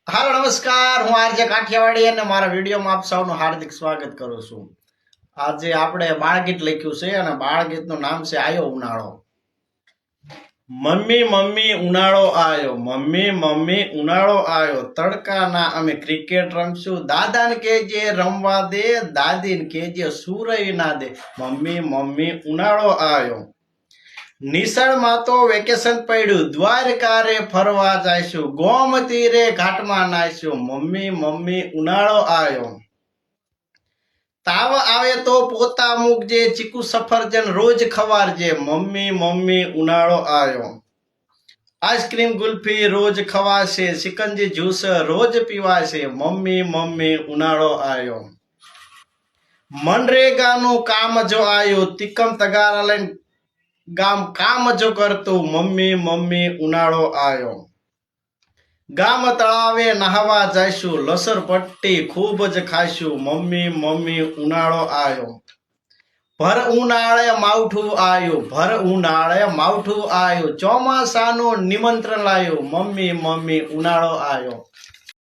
હાલો નમસ્કાર, હું આરજે કાઠિયાવાડી અને મારા વિડીયોમાં આપ સૌનું હાર્દિક સ્વાગત કરું છું. આજે આપણે બાળગીત લખ્યું છે અને બાળગીતનું નામ છે આયો ઉનાળો. મમ્મી મમ્મી ઉનાળો આયો, મમ્મી મમ્મી ઉનાળો આયો, તડકાના અમે ક્રિકેટ રમશું, દાદાને કેજે રમવા દે, દાદીને કેજે સુરઈ ના દે, મમ્મી મમ્મી ઉનાળો આયો. નિશાળમાં તો વેકેશન પડ્યું, દ્વારકા રે ફરવા જઈશું, ગોમતી રે ઘાટમાં નાઈશું, મમ્મી મમ્મી ઉનાળો આવ્યો. તાવ આવે તો પોતા મૂકજે, ચીકુ સફરજન રોજ ખવારજે, મમ્મી મમ્મી ઉનાળો આવ્યો. આઈસ્ક્રીમ ગુલ્ફી રોજ ખવાશે, સિકંજી જ્યુસ રોજ પીવાશે, મમ્મી મમ્મી ઉનાળો આવ્યો. મનરેગાનું કામ જો આવ્યું, તિકમ તગારા લઈને ગામ કામ જો કરતું, મમ્મી મમ્મી ઉનાળો આવ્યો. ગામ તળાવે નહાવા જઈશું, લસર પટ્ટી ખૂબ જ ખાઈશું, મમ્મી મમ્મી ઉનાળો આવ્યો. ભર ઉનાળે માવઠું આવ્યું, ભર ઉનાળે માવઠું આવ્યું, ચોમાસાનું નિમંત્રણ લાયું, મમ્મી મમ્મી ઉનાળો આવ્યો.